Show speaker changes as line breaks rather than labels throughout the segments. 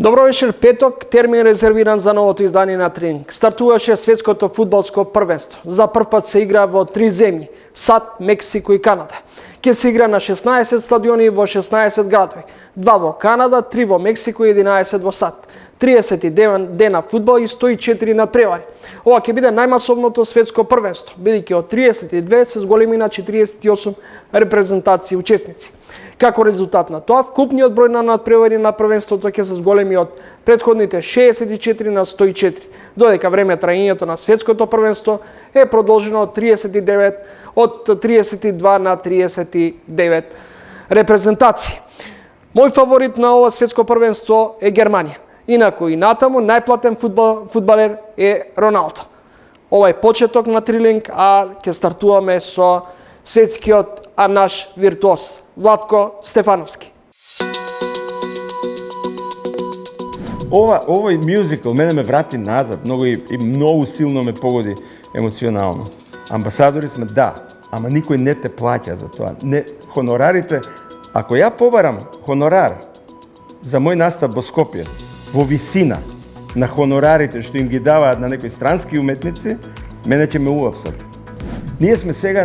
Добро вечер, петок, термин резервиран за новото издание на Тренинг. Стартуваше светското фудбалско првенство. За прв пат се игра во 3 земји: САД, Мексико и Канада. Ке се игра на 16 стадиони во 16 градови. 2 во Канада, 3 во Мексико и 11 во САД. 39 дена фудбал и 104 надпревари. Ова ќе биде најмасовното светско првенство, бидејќи од 32 се зголеми на 48 репрезентации учесници. Како резултат на тоа, вкупниот број на надпревари на првенството ќе се зголеми од претходните 64 на 104, додека време траењето на светското првенство е продолжено од 32 на 39 репрезентации. Мој фаворит на ова светско првенство е Германија. Инаку и натаму најплатен фудбалер е Роналдо. Ова е почеток на Трилинг, а ќе стартуваме со светскиот наш виртуоз Владко Стефановски.
Овој мюзикл мене ме врати назад, многу силно ме погоди емоционално. Амбасадори сме, да, ама никој не те плаќа за тоа. Не, хонорарите, ако ја побарам хонорар за мој настап во Скопје, во висина на хонорарите што им ги даваат на некои странски уметници, мене ќе ме уапсат. Ние сме сега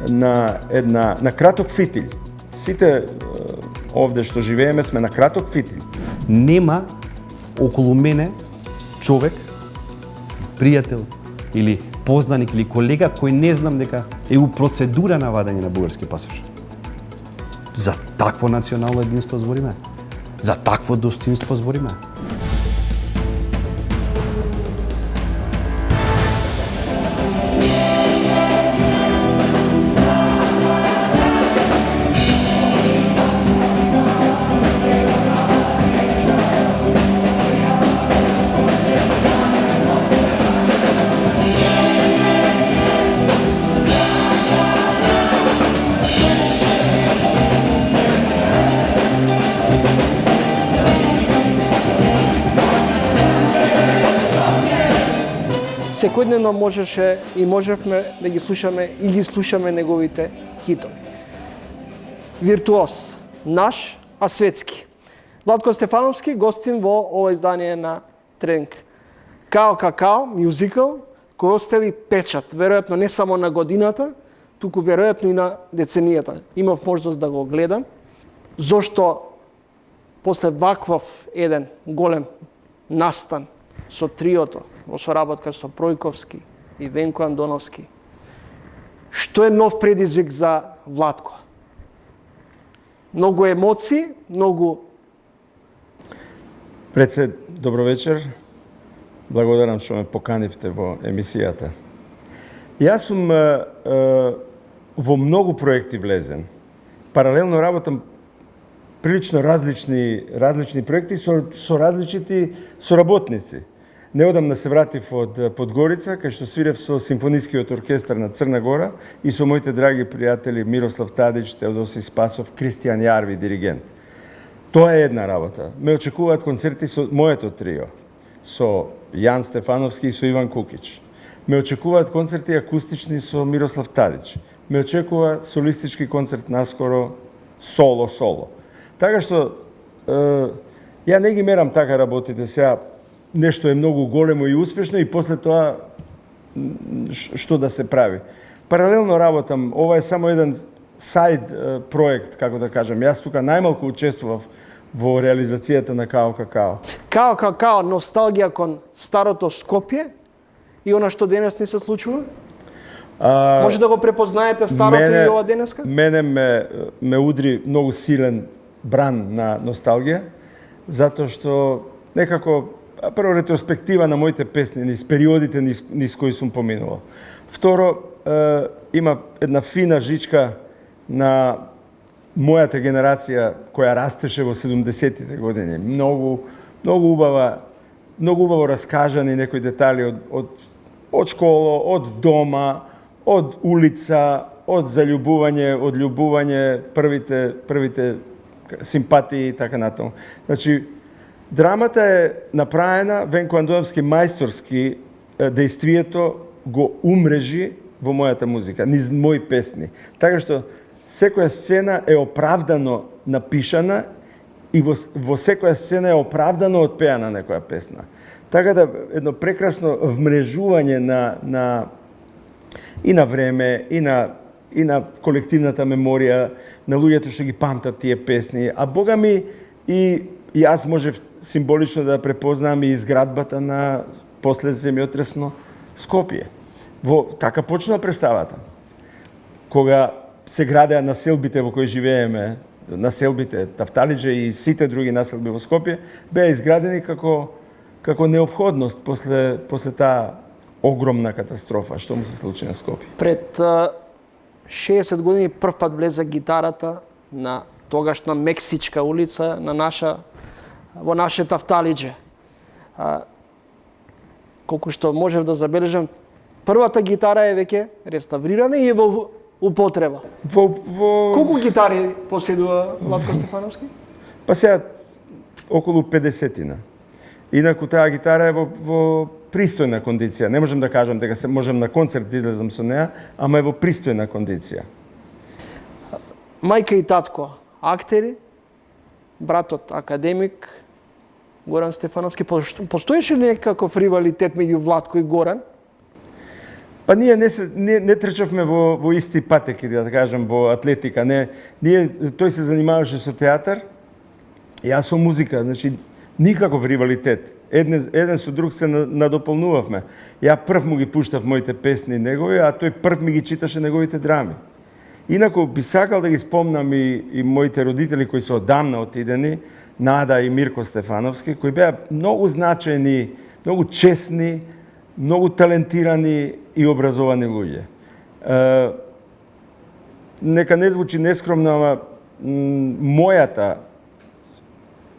на краток фитилј. Сите овде што живееме сме на краток фитилј.
Нема околу мене човек, пријател или познаник или колега кој не знам дека е у процедура на вадење на бугарски пасош. За такво национално единство збориме. За такво достоинство збориме.
Секојдневно можевме да ги слушаме неговите хитови. Виртуоз, наш, а светски. Владко Стефановски, гостин во ова издание на Тренинг. Као Какао, мюзикл, кој остави печат, веројатно не само на годината, туку веројатно и на деценијата. Имав можност да го гледам. Зошто после ваквав еден голем настан со триото, во соработка со Пројковски и Венко Андоновски. Што е нов предизвик за Владко? Многу емоции, многу...
Председ, добро вечер. Благодарам што ме поканивте во емисијата. Јас сум во многу проекти влезен. Паралелно работам прилично различни проекти со различити соработници. Неодамна се вратив од Подгорица, кај што свирев со Симфонискиот оркестар на Црна Гора и со моите драги пријатели Мирослав Тадич, Теодоси Спасов, Кристијан Јарви, диригент. Тоа е една работа. Ме очекуваат концерти со моето трио, со Јан Стефановски и со Иван Кукич. Ме очекуваат концерти акустични со Мирослав Тадич. Ме очекува солистички концерт наскоро соло. Така што ја не ги мерам така работите сега. Нешто е многу големо и успешно и после тоа што да се прави. Паралелно работам, ова е само еден сайд проект, како да кажам. Јас тука најмалку учествував во реализацијата на Као Какао.
Као Какао, носталгија кон старото Скопје и она што денес не се случува? Може да го препознаете старото и ова денеска?
Мене ме удри многу силен бран на носталгија, затоа што некако прво ретроспектива на моите песни, низ периодите низ кои сум поминувал. Второ, има една фина жичка на мојата генерација која растеше во 70-тите години. Многу убаво раскажани некои детали од школа, од дома, од улица, од заљубување, од љубување, првите симпатии и така натаму. Значи, драмата е направена, Венко Андоновски мајсторски дејствието го умрежи во мојата музика, низ мои песни. Така што секоја сцена е оправдано напишана и во секоја сцена е оправдано отпеана некоја песна. Така да едно прекрасно вмрежување и на време, и на колективната меморија, на луѓето што ги памтат тие песни, а бога ми и јас можев символично да препознам и изградбата на после земјотресно Скопје. Така почна представата. Кога се градеа населбите во кои живееме, населбите Тафталиџе и сите други населби во Скопје, беа изградени како неопходност после таа огромна катастрофа што му се случи на Скопје.
Пред 60 години прв пат влезе гитарата на тогашна Мексичка улица во наше Тафталиџе. Колку што можев да забележам, првата гитара е веќе реставрирана и е во употреба. Колку гитари поседува Владко Стефановски?
Па сега околу 50-тина. Инаку таа гитара е во пристојна кондиција. Не можем да кажам дека се можем на концерт да излезам со неа, ама е во пристојна кондиција.
Мајка и татко актери, братот академик Горан Стефановски. Постоеше ли некаков ривалитет меѓу Владко и Горан?
Па ние не трчавме во исти патеки, да кажам, во атлетика. Тој се занимаваше со театар, јас со музика, значи никаков ривалитет. Еден со друг се надополнувавме. Ја прв му ги пуштав моите песни негови, а тој прв ми ги читаше неговите драми. Инаку би сакал да ги спомнам и моите родители кои се одамна отидени, Нада и Мирко Стефановски, кои беа многу значајни, многу честни, многу талентирани и образовани луѓе. Нека не звучи нескромно, ама мојата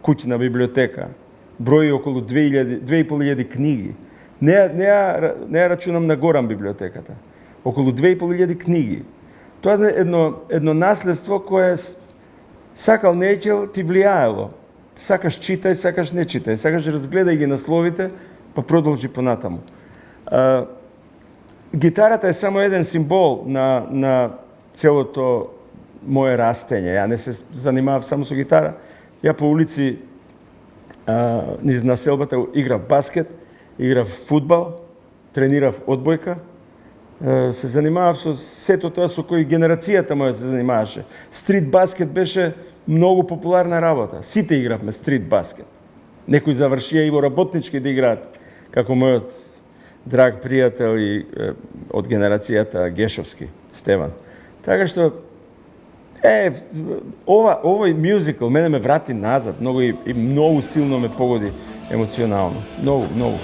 куќна библиотека брои околу 2500 книги. Не ја рачунам на Горан библиотеката. Околу 2500 книги. Тоа е едно наследство кое сакал неќел ти влијаело. Сакаш читај, сакаш не читај, сакаш разгледај ги насловите, па продолжи понатаму. Гитарата е само еден символ на целото мое растење. Ја не се занимавав само со гитара. Ја по улици низ населбата играв баскет, играв фудбал, тренирав одбојка, се занимавав со сето тоа со кој генерацијата моја се занимаваше. Стрит баскет беше многу популарна работа. Сите игравме стрит баскет. Некои завршија и во работнички да играат, како мојот драг пријател и од генерацијата Гешовски, Стеван. Така што овој мюзикл мене ме врати назад, многу и многу силно ме погоди емоционално. Многу.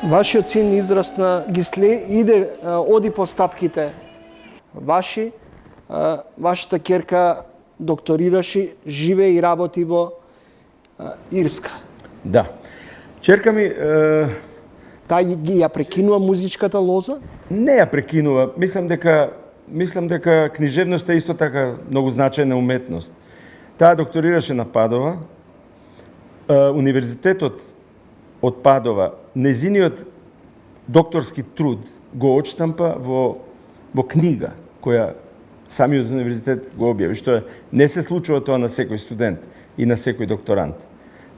Вашиот син израсна, оди по стапките ваши, вашата ќерка докторираше, живее и работи во Ирска.
Да. Ќерка ми
Таа ја прекинува музичката лоза?
не ја прекинува. Мислам дека книжевноста е исто така многу значајна уметност. Таа докторираше на Падова. Универзитетот од Падова, незиниот докторски труд го отштампа во книга, која самиот универзитет го објави, што не се случува тоа на секој студент и на секој докторант.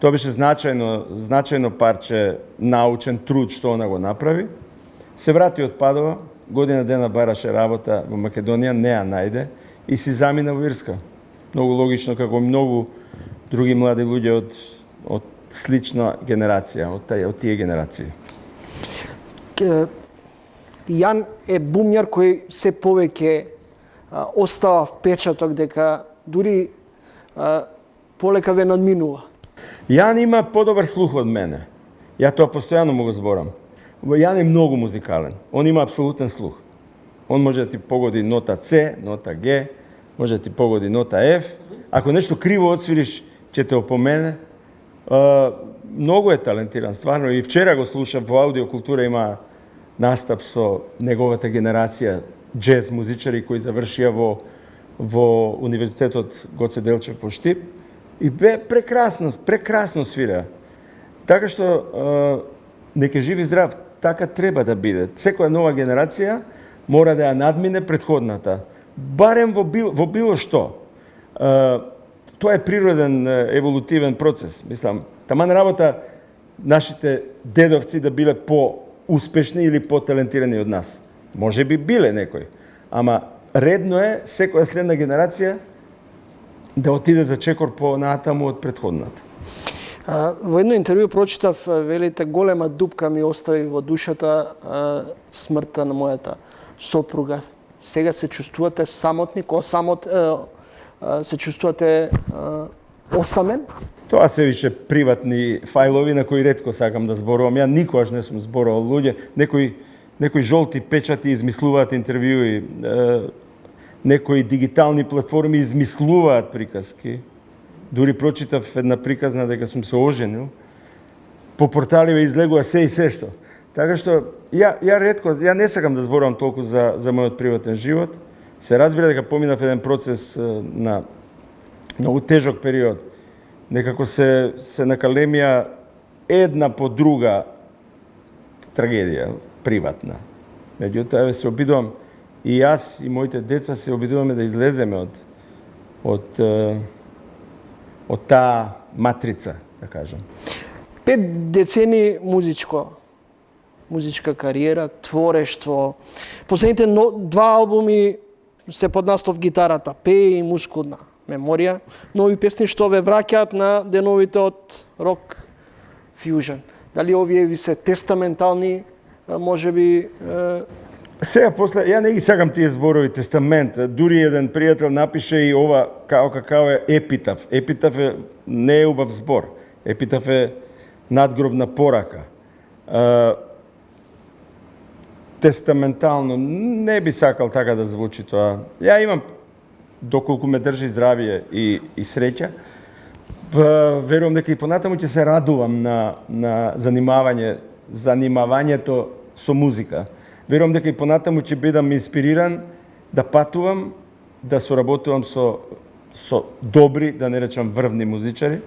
Тоа беше значајно парче научен труд што она го направи. Се врати од Падова, година дена бараше работа во Македонија, не ја најде и си замина во Ирска. Многу логично, како многу други млади луѓе од слична генерација, од тие генерации.
Јан е бумјар кој се повеќе остава впечаток дека дури полека ве надминува.
Јан има подобар слух од мене. Ја тоа постојано му го зборам. Јан е многу музикален. Он има апсолутен слух. Он може да ти погоди нота С, нота Г, може да ти погоди нота F. Ако нешто криво отсвириш, ќе те опомене. Многу е талентиран, стварно. И вчера го слушав во Аудиокултура, има настап со неговата генерација джез музичари кои завршија во Универзитетот Гоце Делчев во Штип. И бе прекрасно свира. Така што, нека жив и здрав, така треба да биде. Секоја нова генерација мора да ја надмине претходната. Барем во било што. Тоа е природен, еволутивен процес. Мислам, таман работа нашите дедовци да биле по-успешни или по-талентирани од нас. Може би биле некои. Ама редно е секоја следна генерација да отиде за чекор по-натаму од претходната.
Во едно интервју прочитав, велите, голема дупка ми остави во душата смртта на мојата сопруга. Сега се чувствувате самотни, се чувствувате осамен?
Тоа се више приватни фајлови на кои ретко сакам да зборувам. Ја никогаш не сум зборувал. Луѓе, некои жолти печати измислуваат интервјуи, некои дигитални платформи измислуваат приказки. Дури прочитав една приказна дека сум се оженил. По порталиве излегува се и се што. Така што, ја не сакам да зборувам толку за мојот приватен живот. Се разбира дека поминав еден процес на многу тежок период. Некако се накалемија една по друга трагедија, приватна. Меѓутоа, се обидувам и јас и моите деца се обидуваме да излеземе од таа матрица, да кажам.
5 децени музичка кариера, творештво. Последните 2 албуми се под наслов Гитарата пее и Мускулна меморија, нови песни што ве враќаат на деновите од рок фјужен. Дали овие ви се тестаментални, можеби?
Сега после, ја не ги сакам тие зборови тестамент. Дури еден пријател напише и ова какао е епитаф. Епитаф не е убав збор. Епитаф е надгробна порака. Тестаментално не би сакал така да звучи тоа. Ја имам, доколку ме држи здравие и среќа, верувам дека и понатаму ќе се радувам на занимавањето со музика. Верувам дека и понатаму ќе бидам инспириран да патувам, да соработувам со добри, да не речам врвни музичари.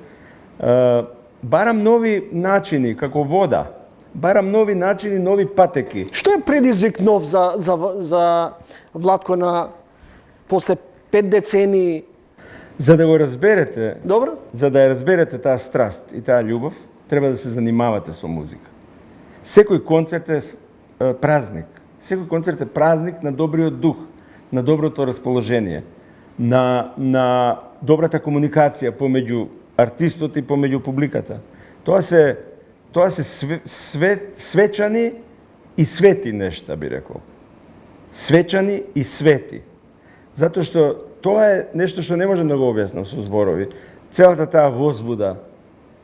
Барам нови начини, како вода. Барам нови начини, нови патеки.
Што е предизвик нов за Владко на после 5 децени?
За да го разберете,
Добро?
За да ја разберете таа страст и таа љубов, треба да се занимавате со музика. Секој концерт е празник. Секој концерт е празник на добриот дух, на доброто расположение, на добрата комуникација помеѓу артистот и помеѓу публиката. Тоа се свечани и свети нешта, би рекол. Свечани и свети. Затоа што тоа е нешто што не можем да го објаснам со зборови. Целата таа возбуда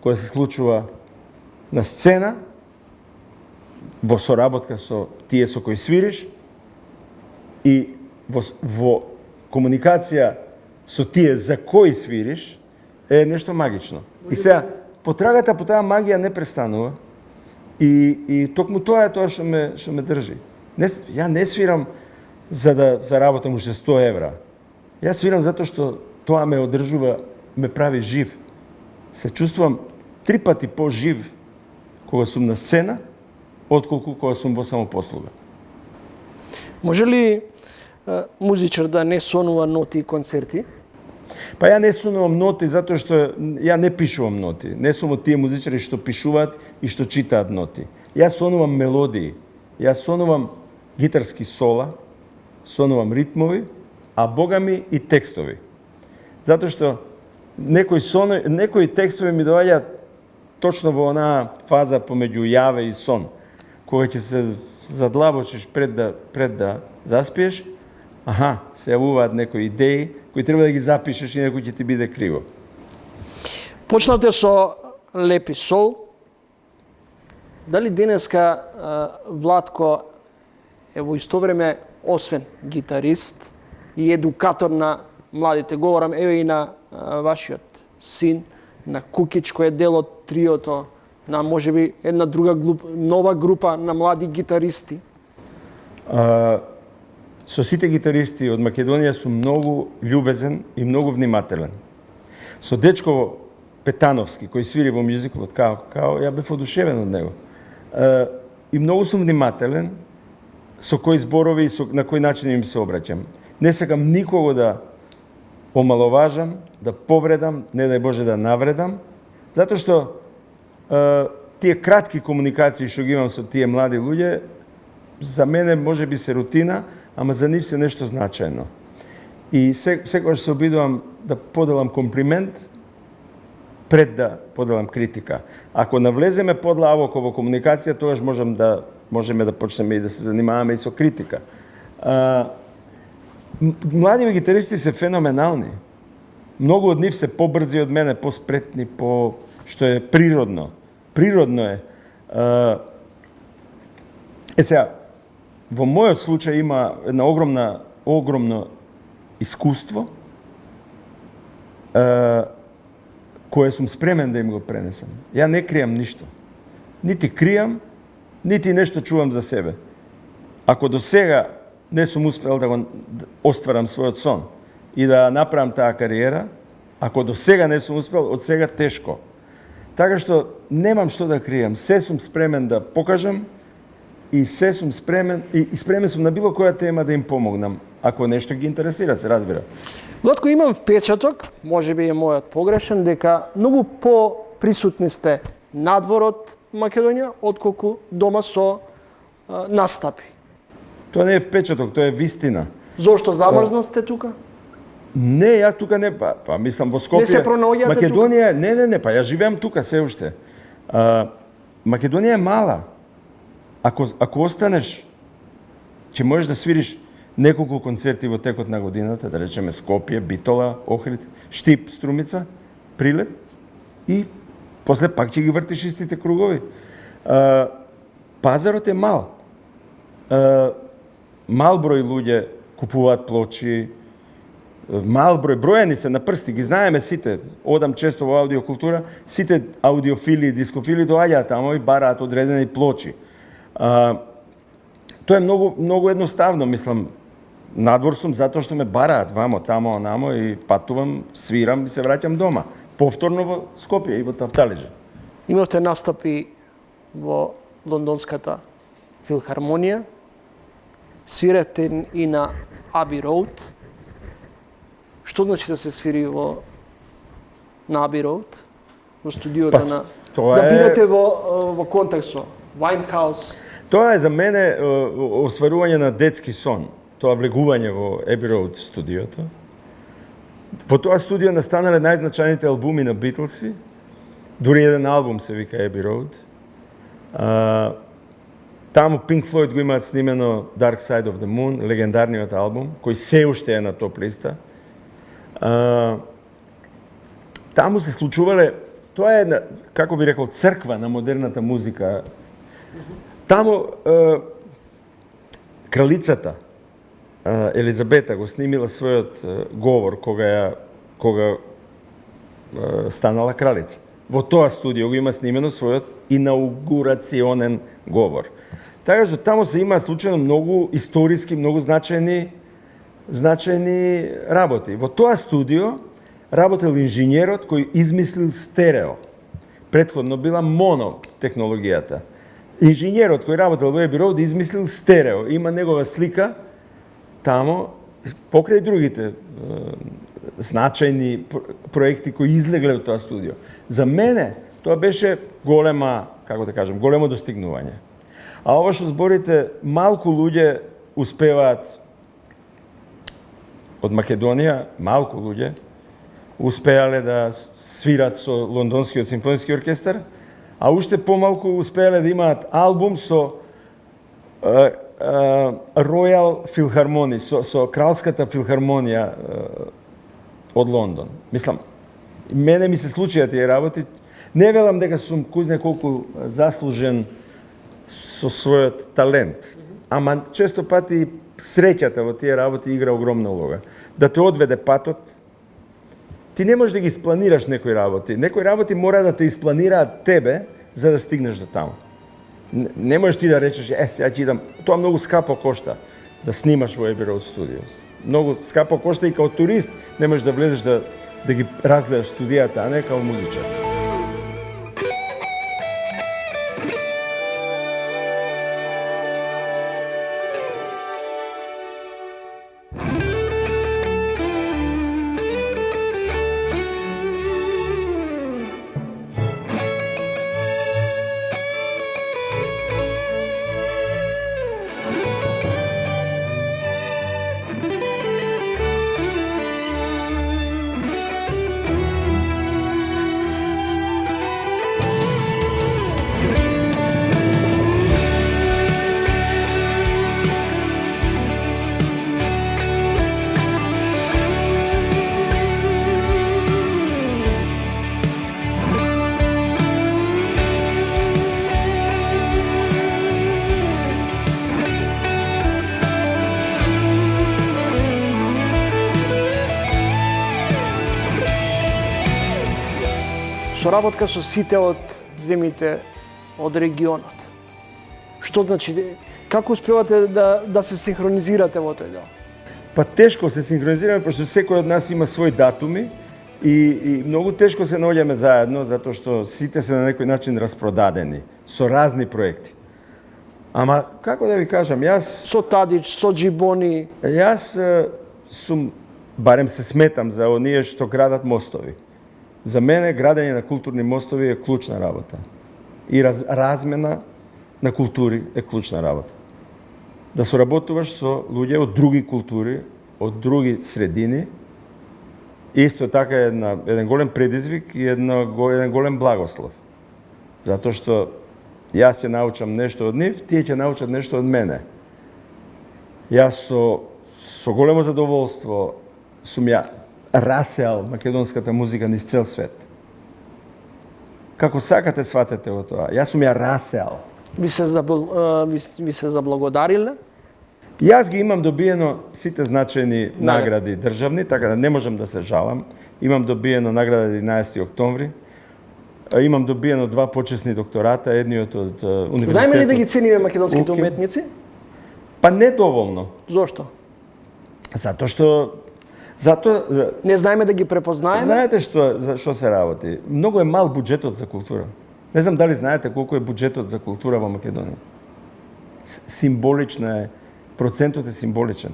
која се случува на сцена, во соработка со тие со кои свириш и во комуникација со тие за кои свириш, е нешто магично. И сега, потрагата по таа магија не престанува и токму тоа е тоа што ме држи. Ја не свирам за да заработам уште 100 евра. Јас свирам затоа што тоа ме одржува, ме прави жив. Се чувствувам 3 пати по-жив кога сум на сцена, отколку кога сум во самопослуга.
Може ли музичар да не сонува ноти и концерти?
Па ја не сонувам ноти затоа што ја не пишувам ноти. Не сум од тие музичари што пишуваат и што читаат ноти. Јас сонувам мелодии. Јас сонувам гитарски сола, сонувам ритмови, а богами и текстови. Затоа што некои текстови ми доаѓаат точно во онаа фаза помеѓу јаве и сон, кога ќе се задлабочиш пред да заспиеш, се јавуваат некои идеи кои треба да ги запишеш и некој ќе ти биде криво.
Почнавте со Лепи сол. Дали денеска Владко е во исто време освен гитарист и едукатор на младите. Говорам еве и на вашиот син, на Кукич кој е дел од триото, на можеби една друга нова група на млади гитаристи.
Со сите гитаристи од Македонија сум многу љубезен и многу внимателен. Со дечко Петановски, кој свири во мюзиклот Као, ја бев одушевен од него. И многу сум внимателен со кои зборови и на кој начин им се обраќам. Не сакам никого да омаловажам, да повредам, не дај Боже да навредам, затоа што тие кратки комуникации што ги имам со тие млади луѓе, за мене може би се рутина, ама за нив се нешто значајно. И секогаш се обидувам да поделам комплимент пред да поделам критика. Ако навлеземе подлабоко во комуникација, тогаш можеме да почнеме и да се занимаваме и со критика. Младите гитаристи се феноменални. Многу од нив се побрзи од мене, поспретни, што е природно. Природно е. Сега, во мојот случај има една огромно искуство, кое сум спремен да им го пренесам. Ја не кријам ништо. Нити кријам, нити нешто чувам за себе. Ако до сега не сум успел да го остварам својот сон и да направам таа кариера, ако до сега не сум успел, од сега тешко. Така што немам што да кријам. Се сум спремен да покажам и се сум спремен сум на било која тема да им помогнам. Ако нешто ги интересира, се разбира.
Лотко, имам впечаток, може би е мојот погрешен, дека многу по-присутни сте надвор од Македонија, отколку дома со настапи.
Тоа не е впечаток, тоа е вистина.
Зошто замрзна сте тука?
Не, ја тука не, мислам во Скопје.
Не се пронаоѓате
Македонија, тука? Не, ја живеам тука се уште. Македонија е мала. Ако останеш, ќе можеш да свириш неколку концерти во текот на годината, да речеме Скопје, Битола, Охрид, Штип, Струмица, Прилеп и после пак ќе ги вртиш истите кругови. Пазарот е мал. Мал број луѓе купуваат плочи, мал бројани се на прсти, ги знаеме сите. Одам често во аудиокултура, сите аудиофили и дискофили доаѓаат тамо и бараат одредени плочи. Тоа е многу едноставно, мислам. Надвор сум затоа што ме бараат вамо, тамо, онамо и патувам, свирам и се враќам дома. Повторно во Скопје и во Тафталиџа.
Имавте настапи во Лондонската филхармонија, свирате и на Аби Роуд. Што значи да се свири на Аби Роуд? Во студиото да бидете во контакт со Winehouse.
Тоа е за мене остварување на детски сон. Тоа влегување во Аби Роуд студиото. Во тоа студио настанале најзначајните албуми на Битлси. Дури еден албум се вика Аби Роуд. Таму Pink Floyd го имаат снимено Dark Side of the Moon, легендарниот албум, кој се уште е на топ листа. Таму се случувале, тоа е, како би рекол, црква на модерната музика. Таму кралицата Елизабета го снимила својот говор кога станала кралица. Во тоа студио го има снимено својот инаугурационен говор. Така што таму се има случајно многу историски, многу значајни работи. Во тоа студио работел инженерот кој измислил стерео. Претходно била моно технологијата. Инженерот кој работел во Аби Роуд измислил стерео. Има негова слика тамо, покрај другите значајни проекти кои излегле од тоа студио. За мене тоа беше големо достигнување. А ова што зборите, малку луѓе успеваат од Македонија, малку луѓе успеале да свират со Лондонскиот симфониски оркестар, а уште помалку успеале да имаат албум со Ројал Филхармони, со Кралската филхармонија од Лондон. Мислам, мене ми се случија тие работи. Не велам дека сум кузне колку заслужен со својот талент, ама често пати среќата во тие работи игра огромна улога. Да те одведе патот, ти не можеш да ги испланираш некои работи. Некои работи мора да те испланираат тебе за да стигнеш до таму. Не можеш ти да речеш, сега ќе идам, тоа многу скапо кошта да снимаш во Abbey Road Studios. Многу скапо кошта и као турист не можеш да влезеш да ги разгледаш студијата, а не као музичар.
Соработка со сите од земјите од регионот. Што значи, како успевате да се синхронизирате во тој дел?
Па тешко се синхронизираме, пошто секој од нас има своји датуми и многу тешко се наоѓаме заедно, затоа што сите се на некој начин распродадени, со разни проекти. Ама, како да ви кажам,
Со Тадич, со Джибони.
Јас сум, барем се сметам за оние што градат мостови. За мене градење на културни мостови е клучна работа. И размена на култури е клучна работа. Да соработуваш со луѓе од други култури, од други средини, исто така е еден голем предизвик и еден голем благослов. Затоа што јас ќе научам нешто од нив, тие ќе научат нешто од мене. Јас со големо задоволство сум ја расеал македонската музика низ цел свет. Како сакате сватете во тоа. Јас сум ја расеал.
Ви се заблагодариле?
Јас ги имам добиено сите значајни награди државни, така да не можам да се жалам. Имам добиено награда 11 октомври. Имам добиено 2 почесни доктората, едниот од универзитетот.
Знаеме ли да ги цениме македонските уметници?
Па не доволно.
Зошто?
Затоа
не знаеме да ги препознаеме?
Знаете што се работи? Многу е мал буџетот за култура. Не знам дали знаете колку е буџетот за култура во Македонија. Символична е, процентот е символичен.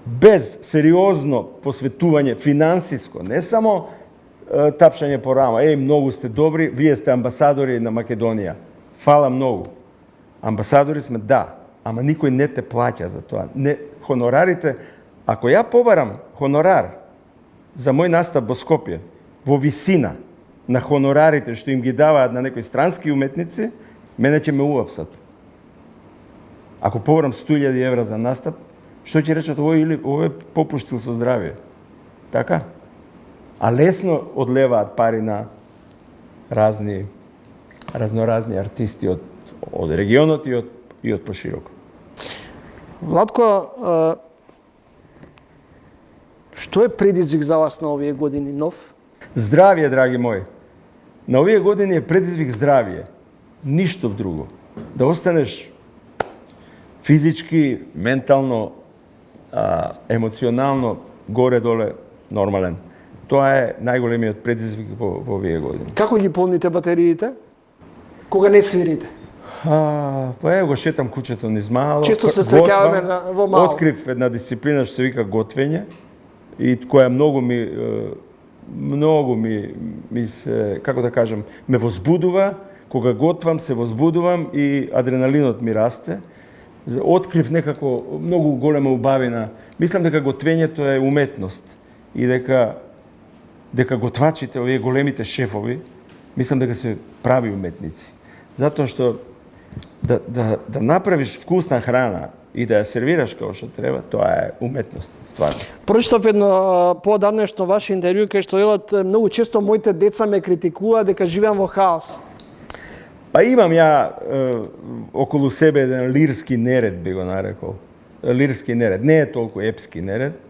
Без сериозно посветување финансиско, не само тапшање по рама, многу сте добри, вие сте амбасадори на Македонија. Фала многу. Амбасадори сме, да, ама никој не те плаќа за тоа. Хонорарите, ако ја побарам хонорар за мој настап во Скопје, во висина на хонорарите што им ги даваат на некои странски уметници, мене ќе ме уапсат. Ако побарам 100.000 евра за настап, што ќе речат овој попуштил со здравје? Така? А лесно одлеваат пари на разноразни артисти од регионот и од пошироко.
Владко, што е предизвик за вас на овие години нов?
Здравје, драги мои. На овие години е предизвик здравје. Ништо друго. Да останеш физички, ментално, емоционално, горе-доле нормален. Тоа е најголемиот предизвик во овие години.
Како ги полните батериите? Кога не свирите?
Па го шетам куќето низ мало.
Често се среќаваме во мало.
Открив една дисциплина што се вика готвење и која многу ми се, како да кажам, ме возбудува. Кога готвам, се возбудувам и адреналинот ми расте. Открив некако многу голема убавина. Мислам дека готвењето е уметност и дека готвачите, овие големите шефови, мислам дека се прави уметници. Затоа што да направиш вкусна храна и да ја сервираш како што треба, тоа е уметност, стварно.
Прочитав едно поодамнешно ваше интервју кај што велат многу често моите деца ме критикуваат дека живеам во хаос.
Па имам ја околу себе еден лирски неред, би го нарекол. лирски неред. Не е толку епски неред.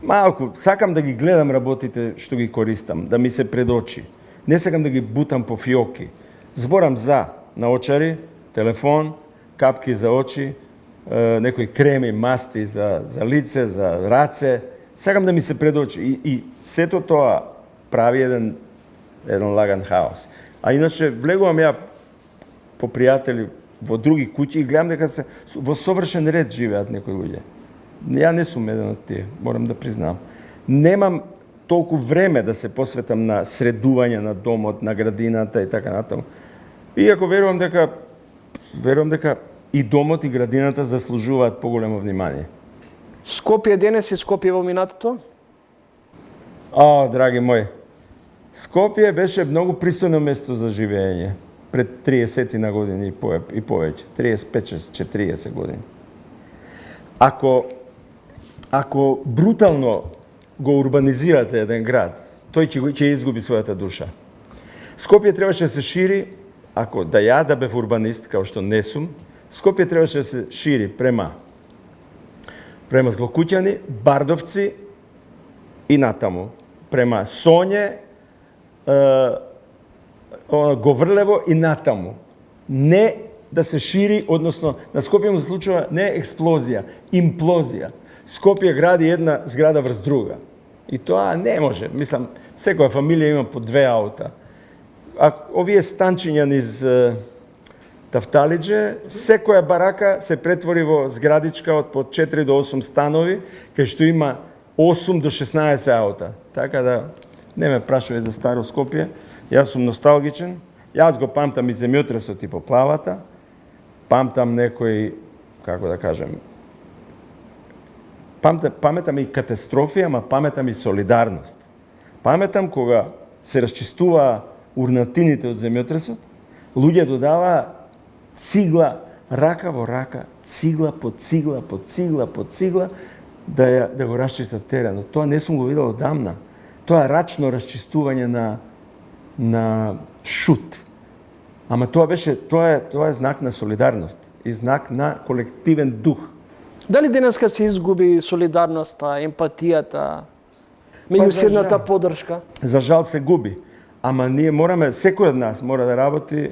Малку, сакам да ги гледам работите што ги користам, да ми се пред очи. Не сакам да ги бутам по фиоки. Зборам за наочари, телефон, капки за очи, некои креми, масти за лице, за раце. Сакам да ми се пред очи. И сето тоа прави еден лаган хаос. А иначе влегувам ја по пријатели во други куќи и гледам дека се во совршен ред живеат некои луѓе. Ја не сум еден од тие, морам да признам. Немам толку време да се посветам на средување на домот, на градината и така натаму. Иако верувам дека и домот и градината заслужуваат поголемо внимание.
Скопје денес и Скопје во минатото?
Драги мој, Скопје беше многу пристојно место за живење пред 30 на години и повеќе, 35-40 години. Ако брутално го урбанизирате еден град, тој ќе изгуби својата душа. Скопје требаше да се шири, ако да бев урбанист, као што не сум, Скопје требаше да се шири према Злокуќани, Бардовци и натаму. Према Соње, Говрлево и натаму. Не да се шири, односно на Скопје му се случува не експлозија, имплозија. Скопје гради една зграда врз друга. И тоа не може. Мислам, секоја фамилија има по 2 аута. Овие станчиња низ Тафталиџе, секоја барака се претвори во зградичка од по 4 до 8 станови, кај што има 8 до 16 аута. Така да не ме прашувај за старо Скопје. Јас сум носталгичен. Јас го памтам и земјотресот и поплавата. Памтам некои, како да кажем, паметам и катастрофи, ама паметам и солидарност. Паметам кога се расчистуваа урнатините од земјотресот, луѓе додаваа цигла, рака во рака, цигла по цигла, по цигла, по цигла, да го расчистат теренот. Тоа не сум го видел одамна. Тоа е рачно расчистување на шут. Ама тоа е знак на солидарност и знак на колективен дух.
Дали денеска се изгуби солидарноста, емпатијата, меѓусебната поддршка?
За жал се губи. Ама ние мораме, секој од нас мора да работи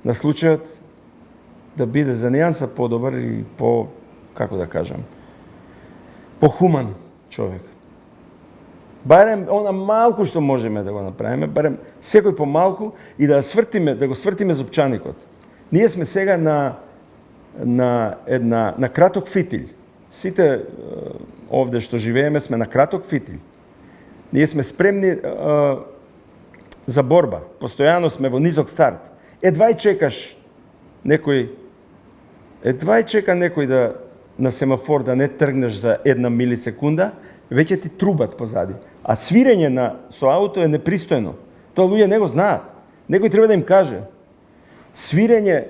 на случајот да биде за нијанса подобар и како да кажам, похуман човек. Барем она малку што можеме да го направиме, барем секој помалку и да го свртиме зупчаникот. Ние сме сега на краток фитилј. Сите овде што живееме сме на краток фитилј. Ние сме спремни за борба. Постојано сме во низок старт. Едва чека некој да на семафор да не тргнеш за 1 милисекунда, веќе ти трубат позади. А свирење со ауто е непристојно. Тоа луѓе не го знаат. Некој треба да им каже. Свирење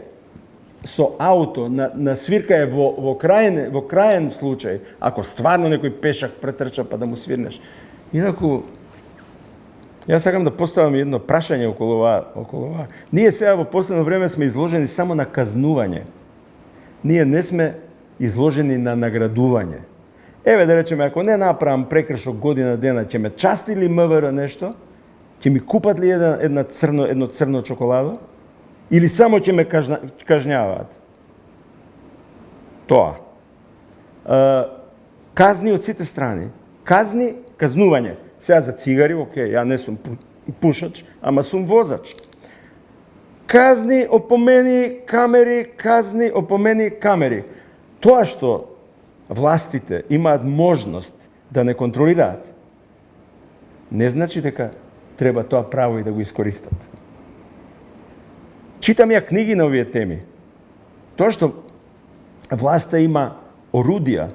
со ауто на свирка е во краен случај, ако стварно некој пешак претрча па да му свирнеш. Инаку, јас сакам да поставам едно прашање околу ова. Ние сега во последно време сме изложени само на казнување. Ние не сме изложени на наградување. Еве да речеме, ако не направам прекршок година дена, ќе ме части ли МВР нешто? Ќе ми купат ли едно црно чоколадо? Или само ќе ме кажњаваат? Тоа. Казни од сите страни. Казнување. Сега за цигари, окей, ја не сум пушач, ама сум возач. Казни, опомени, камери. Тоа што властите имаат можност да не контролираат, не значи дека треба тоа право и да го искористат. Читам ја книги на овие теми. Тоа што власта има орудија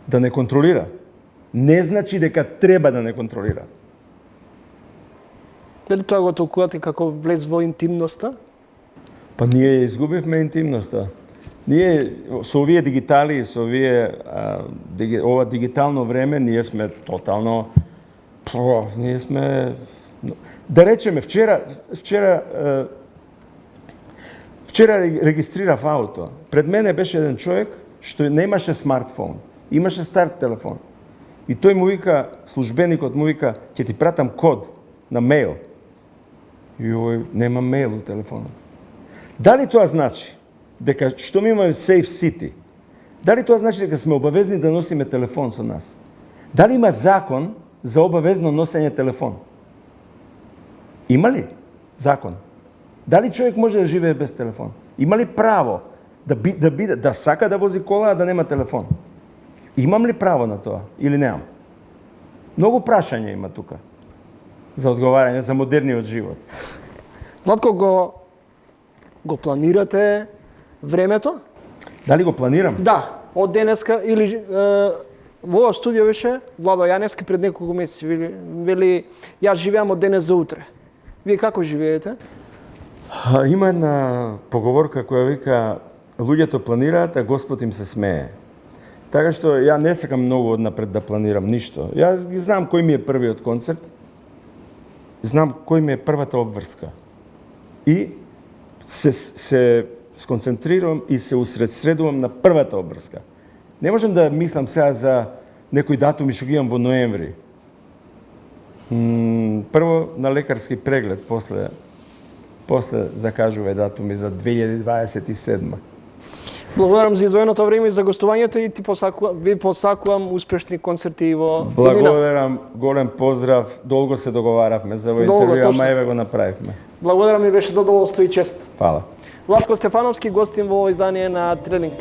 да не контролира, не значи дека треба да не контролира.
Дали тоа го толкувате како влез во интимноста?
Па ние изгубивме интимноста. Ние со овие дигитали, со ова дигитално време, ние сме тотално... ние сме... Да речеме, вчера регистрирав ауто. Пред мене беше еден човек што немаше смартфон, имаше стар телефон. И тој му вика, службеникот му вика, ќе ти пратам код на мејл. И овој нема мејл у телефонот. Дали тоа значи дека што ми имаме Safe City? Дали тоа значи дека сме обавезни да носиме телефон со нас? Дали има закон за обавезно носење телефон? Има ли закон? Дали човек може да живее без телефон? Има ли право да сака да вози кола, а да нема телефон? Имам ли право на тоа или немам? Многу прашања има тука за одговарање за модерниот живот.
Владко, го планирате времето?
Дали го планирам?
Да, од денеска или во ова студио беше Владо Јаневски пред неколку месеци вели јас живеам од денес за утре. Вие како живеете?
Има една поговорка која вика луѓето планираат, а Господ им се смее. Така што ја не сакам многу однапред да планирам ништо. Јас ги знам кој ми е првиот концерт, знам кој ми е првата обврска. И се сконцентрирам и се усредсредувам на првата обврска. Не можам да мислам сега за некои датуми што ги имам во ноември. Прво на лекарски преглед, после закажувај датуми за 2027.
Благодарам за издвоеното време и за гостувањето и ви посакувам успешни концерти во година.
Благодарам, голем поздрав. Долго се договаравме за овој интервју, ама еве го направивме.
Благодарам, ми беше задоволство и чест.
Фала.
Владко Стефановски, гостин во ово издание на Тренинг.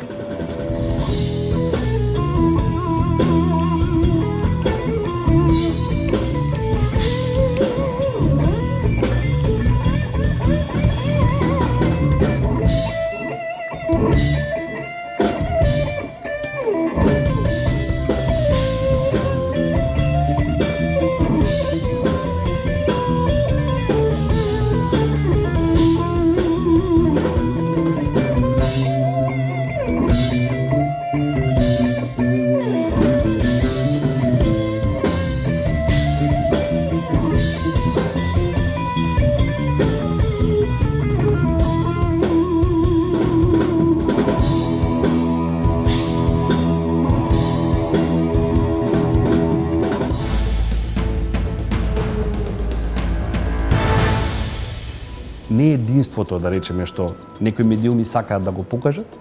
Не единството, да речеме, што некои медиуми сакаат да го покажат.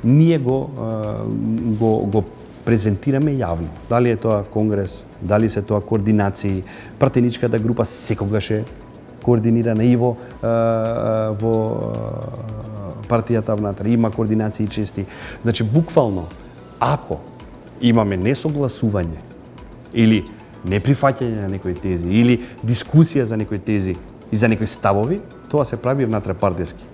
Ние го презентираме јавно. Дали е тоа конгрес, дали се тоа координации, пратеничката група секогаш е координирана и во партијата внатре, има координации чести. Значи, буквално, ако имаме несогласување или неприфаќање на некои тези или дискусија за некои тези и за некои ставови, тоа се прави внатре партиски.